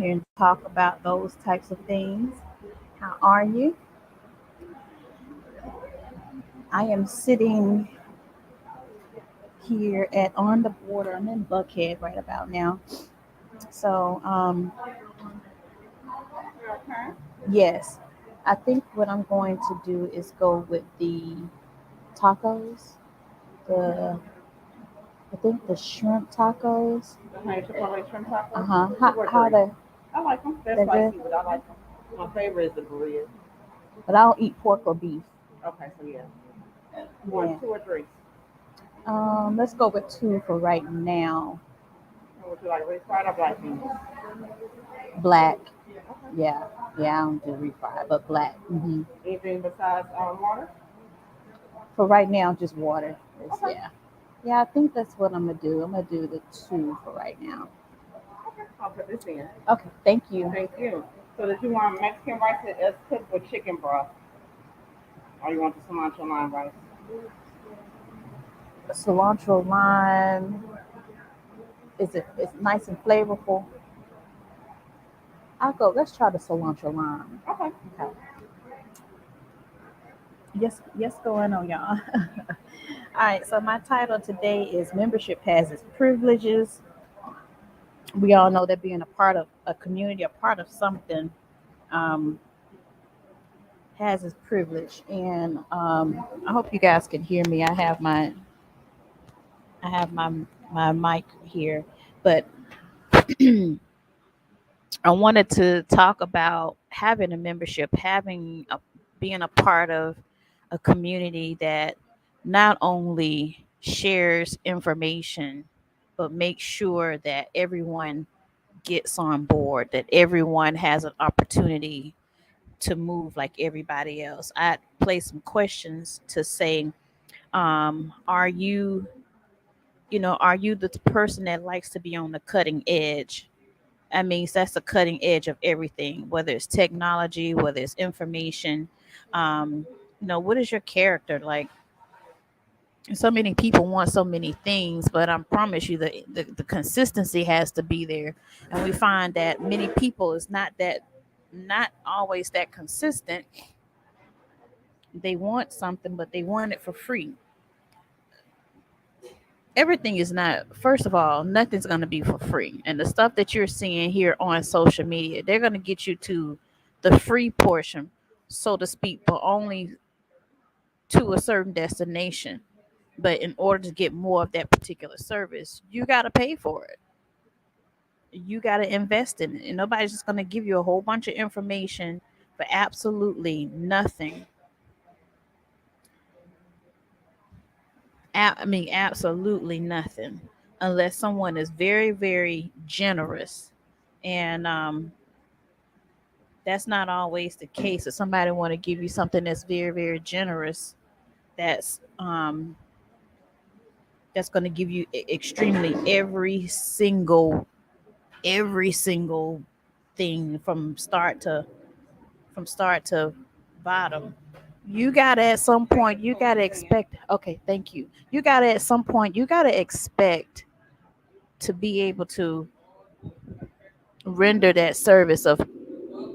here and talk about those types of things. How are you? I am sitting here at on the border. I'm in Buckhead right about now. So, yes, I think what I'm going to do is go with the tacos. The I think the shrimp tacos. The honey chipotle shrimp Uh tacos. huh. Two or How three. they I like them. They're they're good. spicy, but I like them. My favorite is the burrito. But I don't eat pork or beef. Okay, so yeah. You Yeah. want two or three? Let's go with two for right now. Or would you like refried or black beans? Black. Okay. Yeah. Yeah. I don't do refried, but black. Anything besides water? For right now, just water. Okay. Yeah. Yeah. I think that's what I'm gonna do. I'm gonna do the two for right now. Okay. I'll put this in. Okay. Thank you. Thank you. So did you want Mexican rice as cooked with chicken broth, or you want the cilantro lime rice? Cilantro lime. Is it? It's nice and flavorful. I'll go. Let's try the cilantro lime. Okay. Okay. Yes, going on, y'all. All right. So my title today is membership has its privileges. We all know that being a part of a community, a part of something, um, has its privilege. And I hope you guys can hear me. I have my mic here, but I wanted to talk about having a membership, being a part of a community that not only shares information, but makes sure that everyone gets on board, that everyone has an opportunity to move like everybody else. I play some questions to say, are you, are you the person that likes to be on the cutting edge? I mean, that's the cutting edge of everything, whether it's technology, whether it's information. Um, what is your character like? So many people want so many things, but I promise you the consistency has to be there. And we find that many people is not always that consistent. They want something, but they want it for free. Everything is not, first of all, nothing's going to be for free, and the stuff that you're seeing here on social media, they're going to get you to the free portion, so to speak, but only to a certain destination. But in order to get more of that particular service, you got to pay for it. You got to invest in it, and nobody's just going to give you a whole bunch of information for absolutely nothing. I mean, absolutely nothing, unless someone is very, very generous. And that's not always the case. If somebody want to give you something that's very, very generous, that's um, that's going to give you extremely every single thing from start to bottom. You gotta at some Thank you. point you Put gotta this in. expect. Okay, thank you. You gotta at some point you gotta expect to be able to render that service of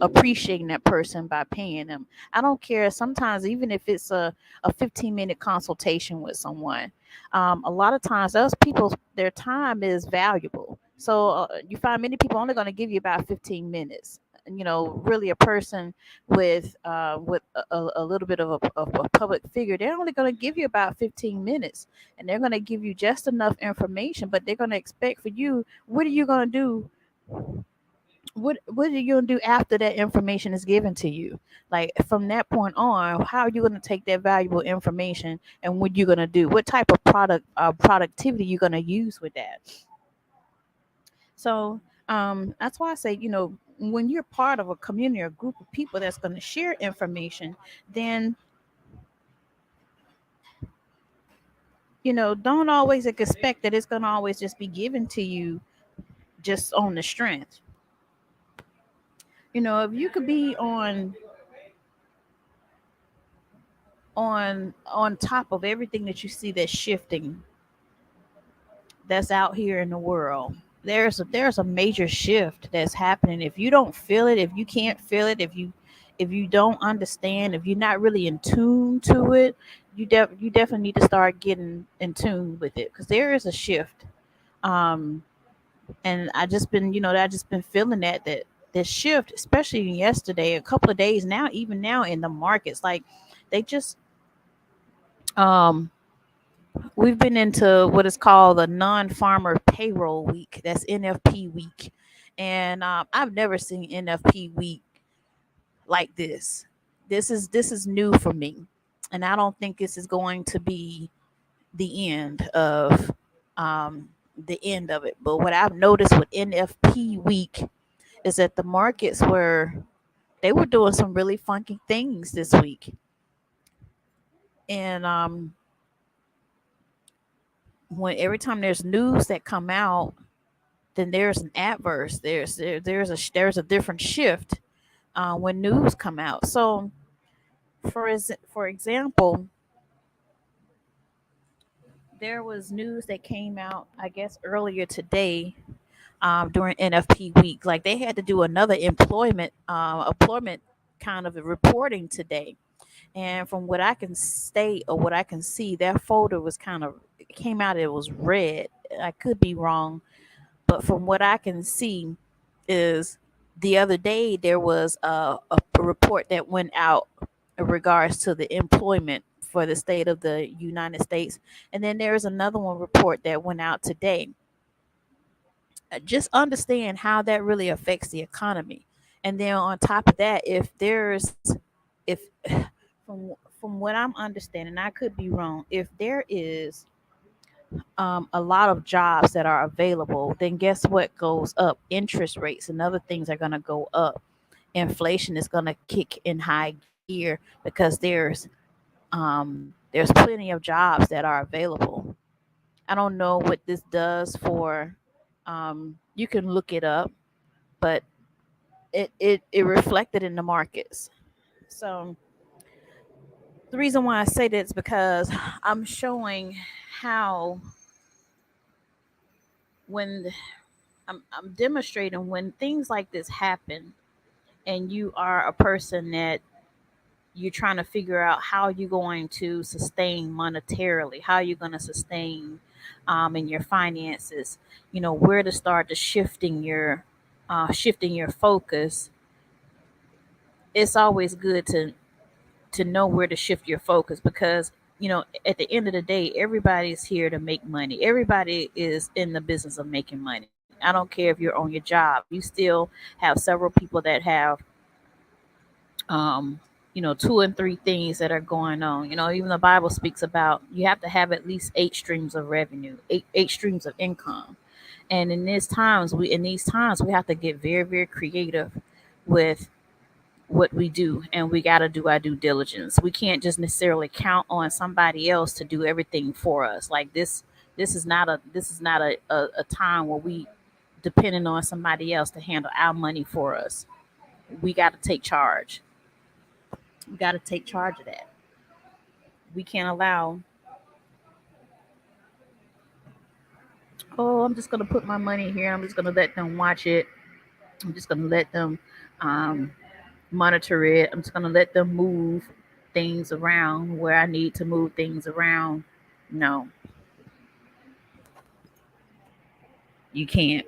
appreciating that person by paying them. I don't care. Sometimes even if it's a 15-minute consultation with someone, a lot of times those people, their time is valuable. So you find many people only going to give you about 15 minutes. Really a person with a little bit of a public figure, they're only going to give you about 15 minutes, and they're going to give you just enough information, but they're going to expect for you, what are you going to do? What are you gonna do after that information is given to you? Like from that point on, how are you gonna take that valuable information, and what you gonna do? What type of productivity you gonna use with that? So that's why I say, when you're part of a community or a group of people that's gonna share information, then don't always expect that it's gonna always just be given to you just on the strength. If you could be on top of everything that you see that's shifting, that's out here in the world. there's a major shift that's happening. If you don't feel it, if you can't feel it, if you don't understand, if you're not really in tune to it, you definitely need to start getting in tune with it, because there is a shift. Um, and I just been feeling that this shift, especially yesterday, a couple of days now, even now in the markets, like they just um we've been into what is called the non-farmer payroll week. That's NFP week, and I've never seen NFP week like this. This is new for me, and I don't think this is going to be the end of um, the end of it. But what I've noticed with NFP week is that the markets they were doing some really funky things this week, and when every time there's news that come out, then there's an adverse. There's a different shift when news come out. So for example, there was news that came out, I guess, earlier today during NFP week. Like they had to do another employment kind of reporting today. And from what I can state or what I can see, that folder was kind of it came out. It was red. I could be wrong, but from what I can see, is the other day there was a report that went out in regards to the employment for the state of the United States, and then there's another one report that went out today. Just understand how that really affects the economy, and then on top of that, if from what I'm understanding, I could be wrong. If there is a lot of jobs that are available, then guess what goes up? Interest rates and other things are going to go up. Inflation is going to kick in high gear because there's plenty of jobs that are available. I don't know what this does for. You can look it up, but it reflected in the markets. So the reason why I say that is because I'm showing how when I'm demonstrating when things like this happen, and you are a person that you're trying to figure out how you're going to sustain monetarily, how you're going to sustain in your finances, where to start to shifting your focus. It's always good to know where to shift your focus, because at the end of the day, everybody's here to make money. Everybody is in the business of making money. I don't care if you're on your job, you still have several people that have um two and three things that are going on. Even the Bible speaks about you have to have at least eight streams of revenue, eight streams of income. And in these times we have to get very, very creative with what we do, and we got to do our due diligence. We can't just necessarily count on somebody else to do everything for us. Like this is not a time where we depending on somebody else to handle our money for us. We got to take charge. We got to take charge of that. We can't allow, oh, I'm just going to put my money here, I'm just going to let them watch it, I'm just going to let them um, monitor it, I'm just going to let them move things around where I need to move things around. No, you can't.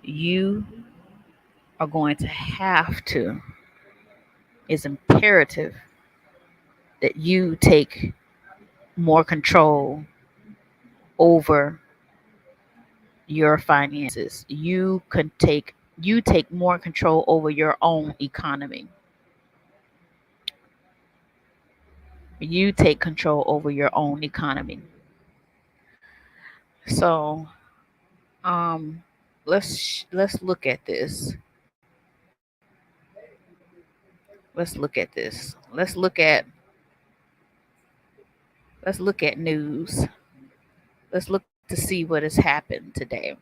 You are going to have to, it's imperative that you take more control over your finances. You take more control over your own economy. You take control over your own economy. So, um, let's look at this. Let's look at this. Let's look at news. Let's look to see what has happened today.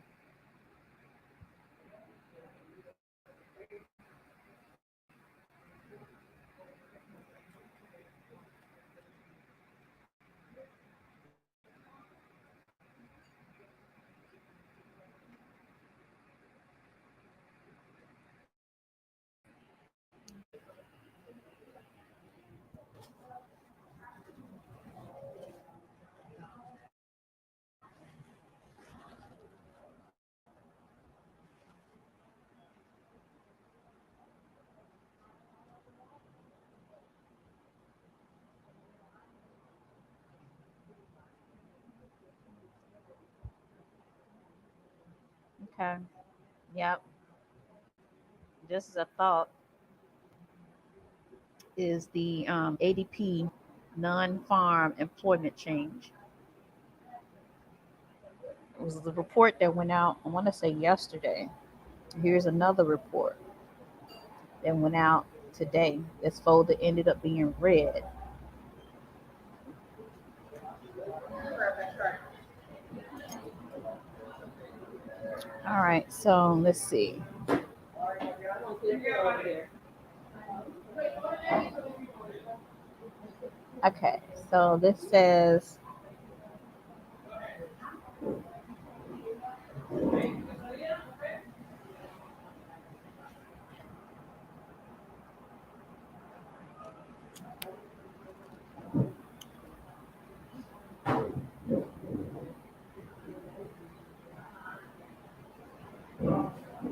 Okay. Yep. Just as a thought, is the ADP non-farm employment change. It was the report that went out, I want to say yesterday. Here's another report that went out today. This folder ended up being red. All right, so let's see. Okay, so this says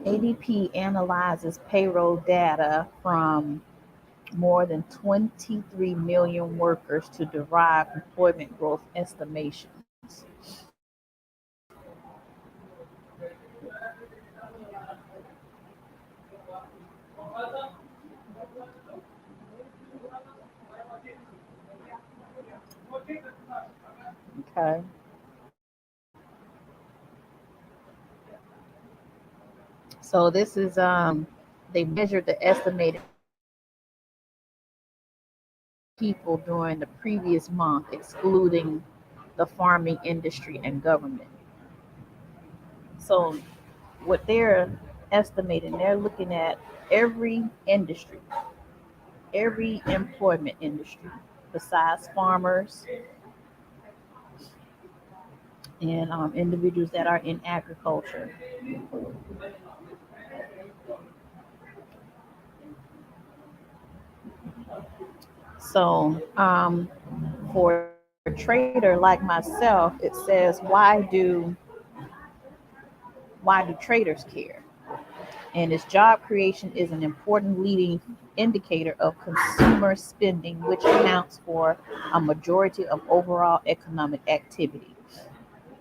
ADP analyzes payroll data from more than 23 million workers to derive employment growth estimations. Okay. So this is they measured the estimated people during the previous month, excluding the farming industry and government. So what they're estimating, they're looking at every industry, every employment industry, besides farmers and individuals that are in agriculture. So for a trader like myself, it says, why do traders care? And its job creation is an important leading indicator of consumer spending, which accounts for a majority of overall economic activity.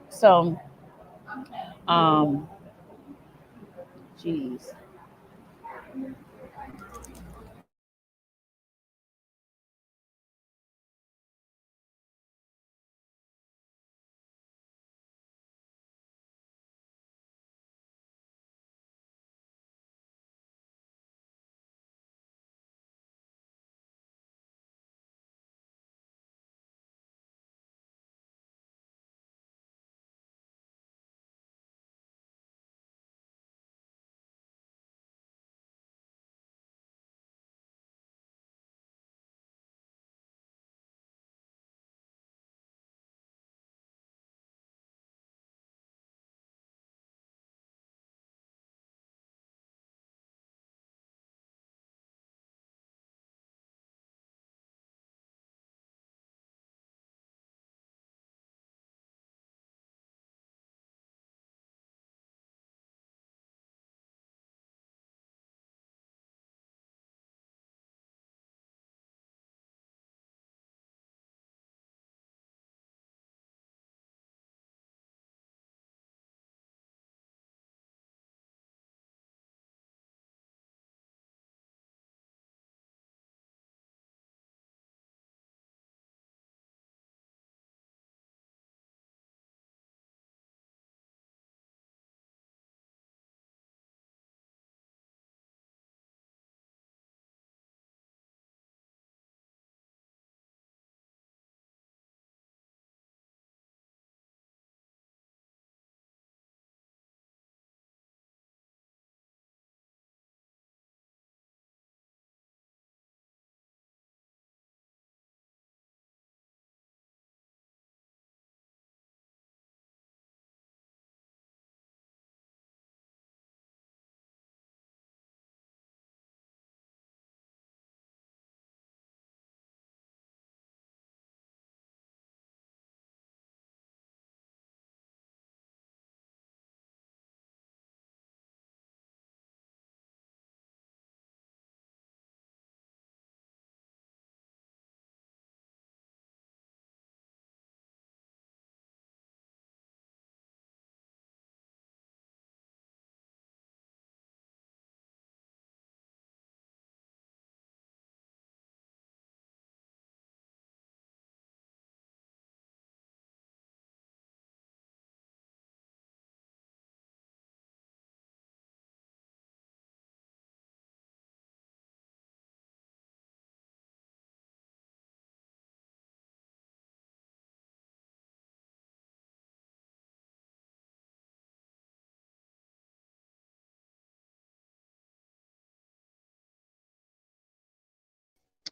So, um, geez,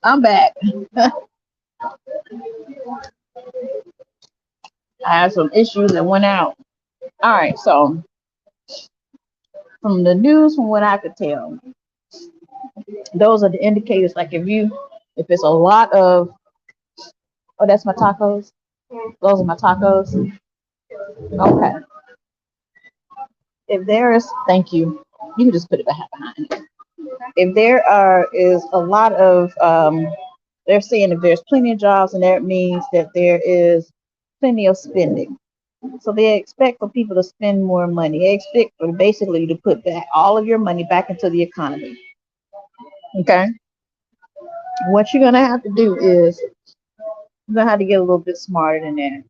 I'm back. I had some issues that went out. All right, so from the news, from what I could tell, those are the indicators. Like if it's a lot of, oh, that's my tacos. Those are my tacos. Okay. If there is, thank you. You can just put it behind. If there is a lot of, they're saying if there's plenty of jobs, and that means that there is plenty of spending. So they expect for people to spend more money. They expect for basically to put back all of your money back into the economy. Okay. What you're gonna have to do is you're gonna have to get a little bit smarter than that.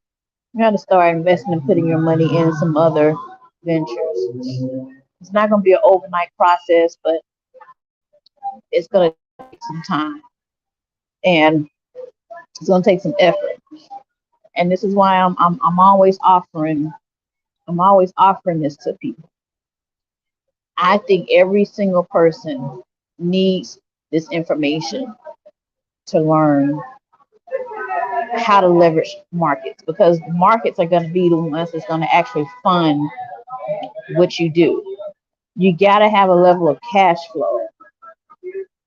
You have to start investing and putting your money in some other ventures. It's not gonna be an overnight process, but it's gonna take some time, and it's gonna take some effort. And this is why I'm always offering this to people. I think every single person needs this information to learn how to leverage markets, because markets are going to be the ones that's going to actually fund what you do. You got to have a level of cash flow,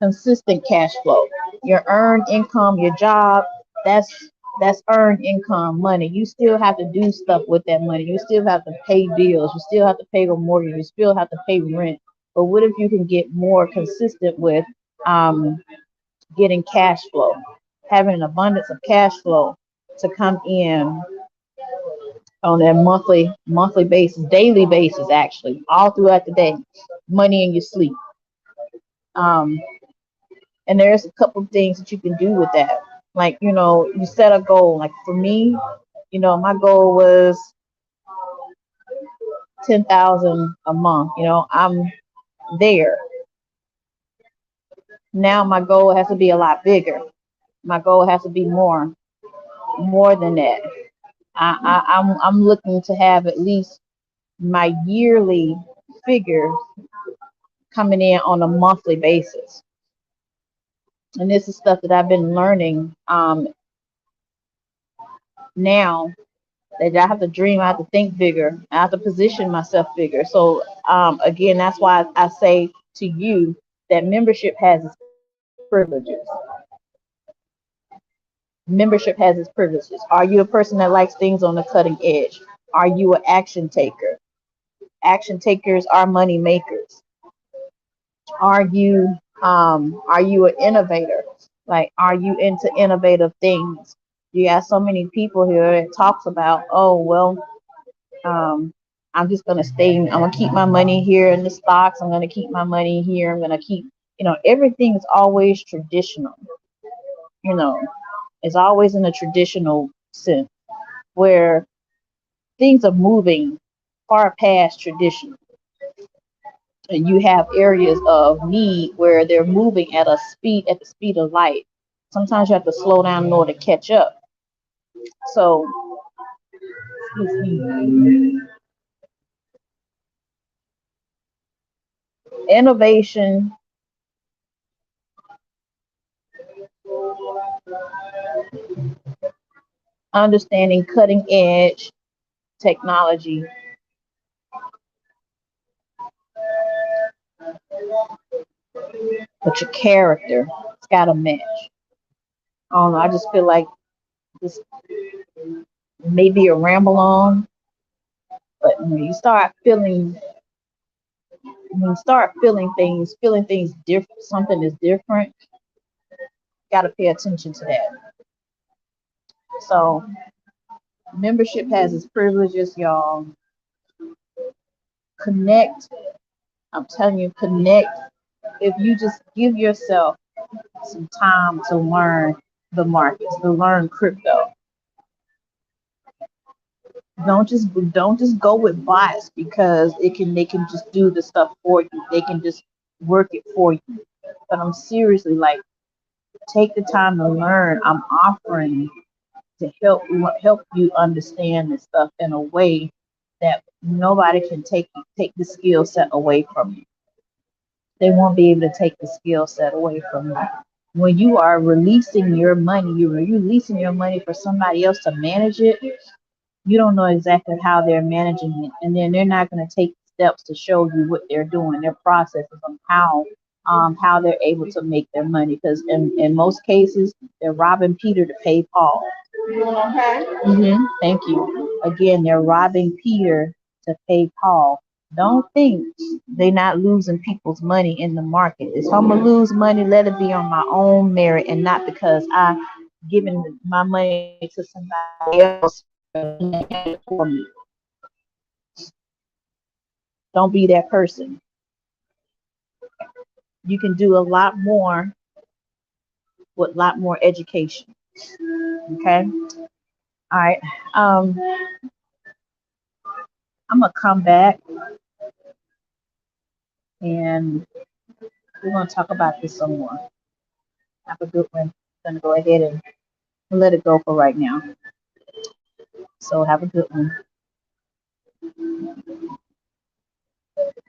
consistent cash flow. Your earned income, your job, that's earned income money. You still have to do stuff with that money. You still have to pay bills. You still have to pay the mortgage. You still have to pay rent. But what if you can get more consistent with um, getting cash flow, having an abundance of cash flow to come in on a monthly basis, daily basis, actually, all throughout the day, money in your sleep. Um, and there's a couple of things that you can do with that. Like, you set a goal. Like for me, my goal was 10,000 a month. I'm there. Now my goal has to be a lot bigger. My goal has to be more than that. I'm looking to have at least my yearly figure coming in on a monthly basis. And this is stuff that I've been learning now, that I have to dream, I have to think bigger, I have to position myself bigger. So again, that's why I say to you that membership has its privileges. Membership has its privileges. Are you a person that likes things on the cutting edge? Are you an action taker? Action takers are money makers. Are you an innovator? Like, are you into innovative things? You got so many people here that talks about, oh well, um, I'm just gonna I'm gonna keep my money here in the stocks. I'm gonna keep my money here. I'm gonna keep, everything is always traditional. You know, it's always in a traditional sense where things are moving far past tradition, and you have areas of need where they're moving at the speed of light. Sometimes you have to slow down in order to catch up. So, innovation, understanding cutting edge technology, but your character, it's got to match. I don't know. I just feel like this may be a ramble on, but when you start feeling things different, something is different, got to pay attention to that. So, membership has its privileges, y'all. Connect. I'm telling you, connect. If you just give yourself some time to learn the markets, to learn crypto, don't just go with bots because they can just do the stuff for you. They can just work it for you. But I'm seriously like, take the time to learn. I'm offering to help you understand this stuff in a way that nobody can take the skill set away from you. They won't be able to take the skill set away from you. When you are releasing your money, you're releasing your money for somebody else to manage it. You don't know exactly how they're managing it, and then they're not going to take steps to show you what they're doing, their processes on how they're able to make their money. Because in most cases, they're robbing Peter to pay Paul. You doing okay? Thank you. Again, they're robbing Peter to pay Paul. Don't think they're not losing people's money in the market. If I'm gonna lose money, let it be on my own merit and not because I given my money to somebody else for me. Don't be that person. You can do a lot more with a lot more education. Okay. All right. Um, I'm gonna come back and we're gonna talk about this some more. Have a good one. I'm gonna go ahead and let it go for right now. So have a good one.